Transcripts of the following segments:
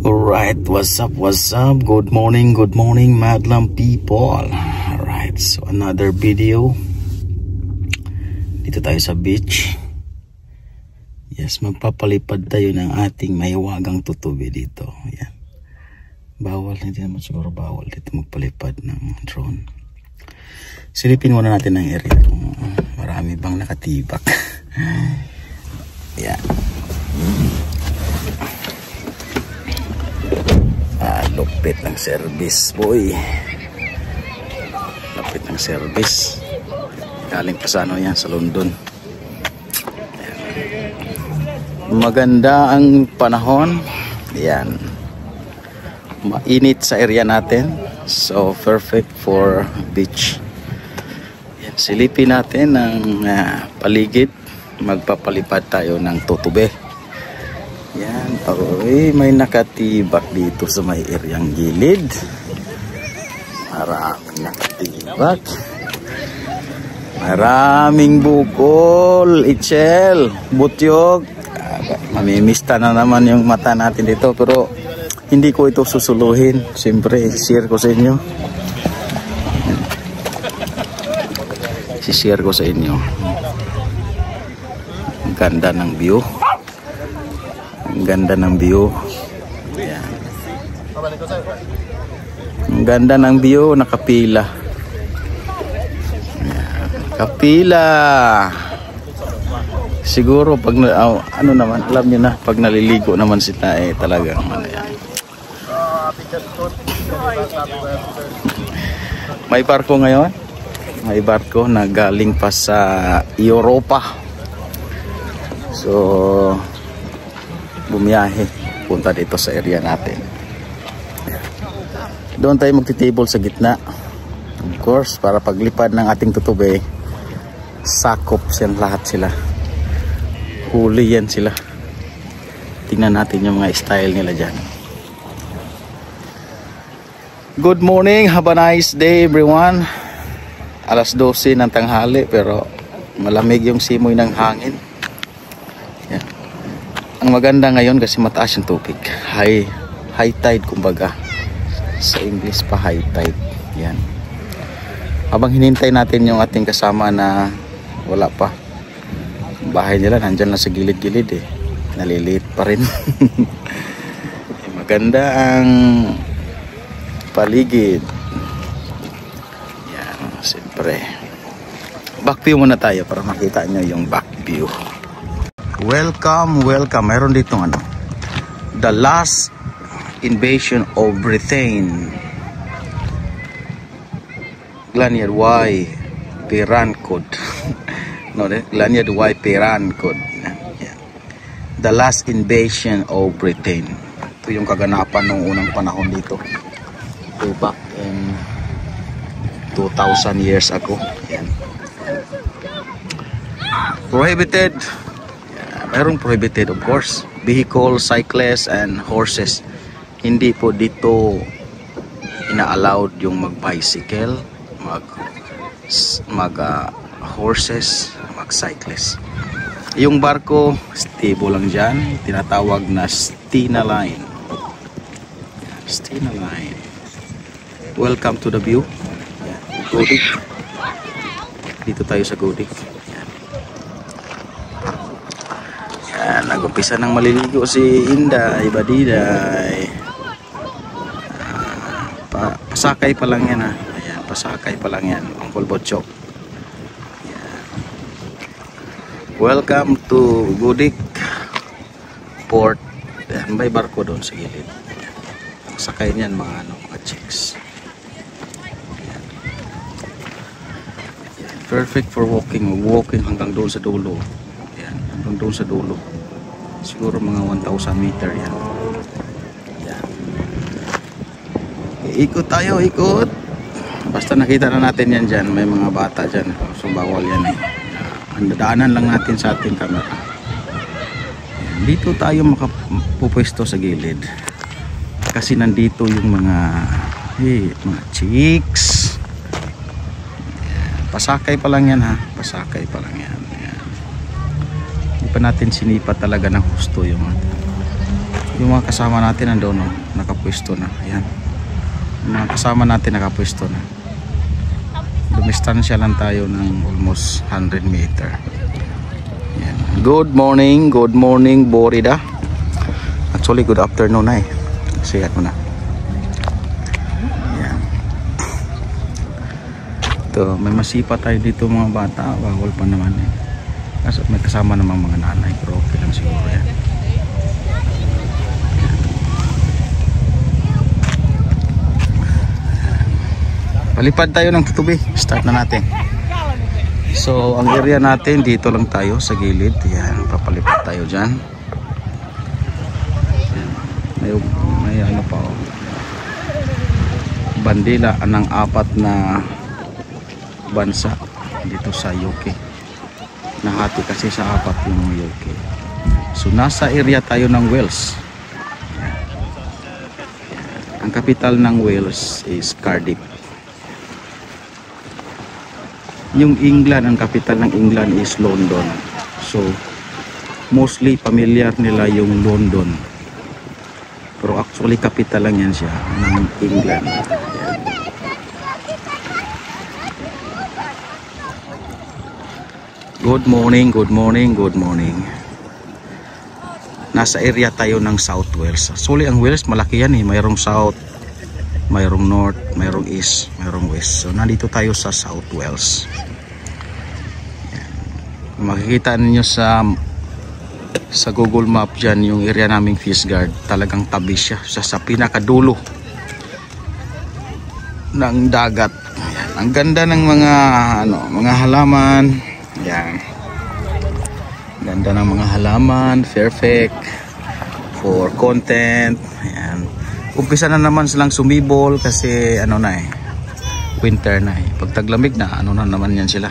Alright, what's up, good morning madlang people. Alright, so another video. Dito tayo sa beach. Yes, magpapalipad tayo ng ating mahiwagang tutubi dito. Yan. Bawal, hindi naman siguro bawal dito magpalipad ng drone. Silipin muna natin ang area kung marami bang nakatibak. Yan. Lupit ng service, boy. Lupit ng service. Galing pa sa ano yan, sa London. Ayan. Maganda ang panahon. Ayan. Mainit sa area natin. So, perfect for beach. Ayan. Silipin natin ang paligid. Magpapalipad tayo ng tutube. Yan, oy, may nakatibak dito sa may eryang gilid. Maraming nakatibak. Maraming bukol, itchel, butyog. Mamimista na naman yung mata natin dito, pero hindi ko ito susuluhin. Siyempre, i-share ko sa inyo. I-share ko sa inyo. Ang ganda ng view. Ang ganda ng view. Ayan. Ang ganda ng view, nakapila. Ayan. Kapila. Siguro pag ano naman, alam niyo na, pag naliligo naman sila talagang ano yan. May barko ngayon. May barko na galing pa sa Europa. So bumiyahe punta dito sa area natin. Doon tayo magtitable sa gitna, of course, para paglipad ng ating tutube, sakop siya lahat sila, huli yan sila. Tingnan natin yung mga style nila dyan. Good morning, have a nice day everyone. Alas 12 ng tanghali pero malamig yung simoy ng hangin. Ang maganda ngayon kasi mataas yung tubig. High tide kumbaga. Sa English pa high tide. Yan. Habang hinintay natin yung ating kasama na wala pa. Bahay nila nandyan lang sa gilid-gilid eh. Naliliit pa rin. Maganda ang paligid. Yan. Siyempre. Back view muna tayo para makita nyo yung back view. Welcome. Mayroon dito ano, the last invasion of Britain. Glanyard Y Pirancod. No, Glanyard Y Pirancod. The last invasion of Britain. Ito yung kaganapan ng unang panahon dito. So back in 2,000 years ago. Yan. Prohibited. Mayroong prohibited, of course, vehicle, cyclists, and horses. Hindi po dito ina-allowed yung mag-bicycle, mag-horses, mag-cyclist. Yung barko, stable lang dyan. Tinatawag na Stena Line. Stena Line. Welcome to the view. Godik. Dito tayo sa Godik. Nag-umpisa ng maliligo si Inday, Badiday. Pasakay pa lang yan ha. Ayan, pasakay pa lang yan. Uncle Botchok. Welcome to Godik Port. Ayan, may barko doon sa gilid. Sakay niyan mga chicks. Ayan. Ayan, perfect for walking hanggang doon sa dulo. Ayan, hanggang doon sa dulo. Siguro mga 1,000 meter yan. Yan. Ikot tayo, ikot. Basta nakita na natin yan dyan. May mga bata dyan. So bawal yan eh. Daanan lang natin sa ating camera. Yan. Dito tayo makapupwesto sa gilid. Kasi nandito yung mga chicks. Yan. Pasakay pa lang yan ha. Pasakay pa lang yan. Hindi pa natin sinipat talaga ng husto yung Yung mga kasama natin nandoon, no? Nakapwesto na. Ayan. Yung mga kasama natin nakapwesto na. Dumistansya lang tayo ng almost 100 meter. Ayan. Good morning Borida. Actually good afternoon na eh. Kasi ano na. Ayan. Ito, may masipa tayo dito mga bata. Bawal pa naman eh. Kasi may kasama namang mga nanay, pero okay lang siguro yan. Palipad tayo ng tutubi. Start na natin. So, ang area natin, dito lang tayo sa gilid. Yan, papalipad tayo dyan. May ano pa oh. Bandila ng 4 na bansa dito sa UK. Nahati kasi sa 4 yung UK. So, nasa area tayo ng Wales. Ang capital ng Wales is Cardiff. Yung England, ang capital ng England is London. So, mostly familiar nila yung London. Pero actually, capital lang yan siya ng England. Ayan. Good morning. Nasa area tayo ng South Wales. Actually, ang Wales malaki yan eh. Mayroong South, mayroong North, mayroong East, mayroong West. So, nandito tayo sa South Wales. Makikita ninyo sa Google Map dyan yung area naming Fish Guard. Talagang tabi siya sa pinakadulo ng dagat. Ayan. Ang ganda ng mga halaman. Ayan. Ganda ng mga halaman, perfect for content. Ayan. Umpisa na naman silang sumibol kasi winter na eh. Pag taglamig na, na naman yan sila.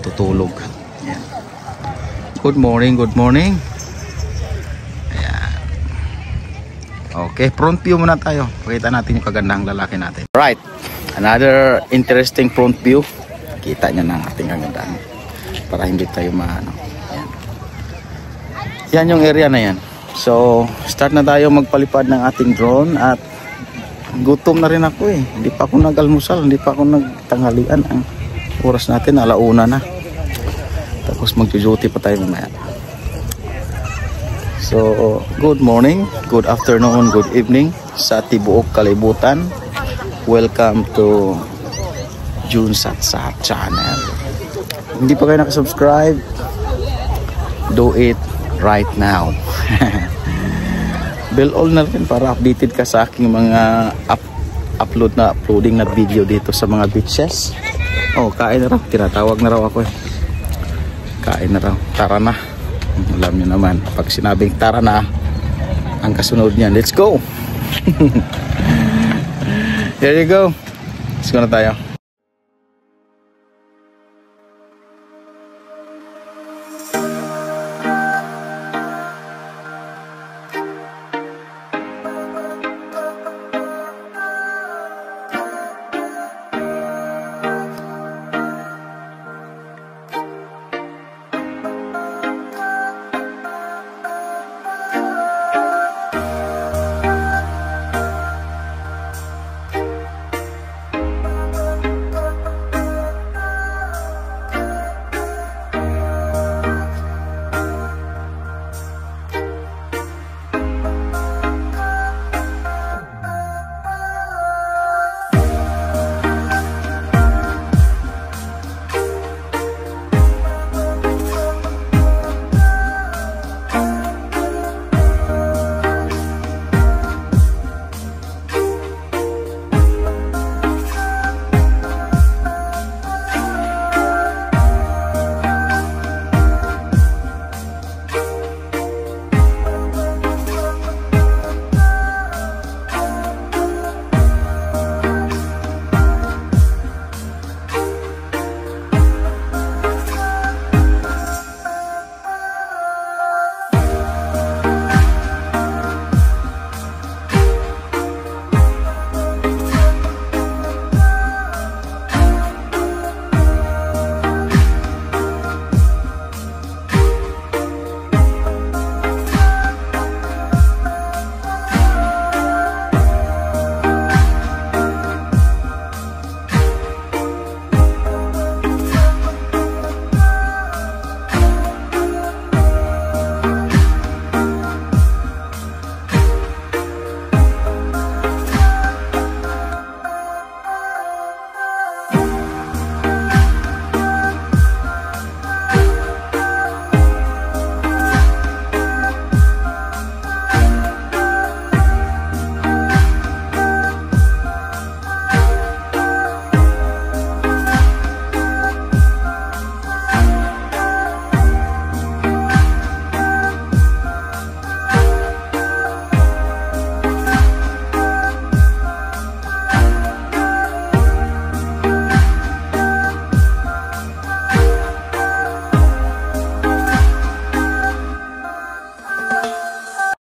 Tutulog. Good morning. Ayan. Okay, front view muna tayo. Pakita natin yung kagandahang lalaki natin. Right, another interesting front view. Kita nyo na ang ating kagandahan. Para hindi tayo Ayan. Yan yung area na yan. So, start na tayo magpalipad ng ating drone. At gutom na rin ako eh. Hindi pa ako nag-almusal, hindi pa ako nagtanghalian. Ang oras natin, 1:00 na. Tapos mag-duty pa tayo mamaya. So, good morning, good afternoon, good evening sa tibuok kalibutan. Welcome to Junsat sa channel. Hindi pa kayo nakasubscribe, do it right now. Bell all na rin para updated ka sa aking mga uploading na video dito sa mga beaches. Oh, kain na raw. Tinatawag na raw ako eh. Kain na raw. Tara na. Alam nyo naman, pag sinabing tara na, ang kasunod niyan, let's go. Here you go. Let's go na tayo.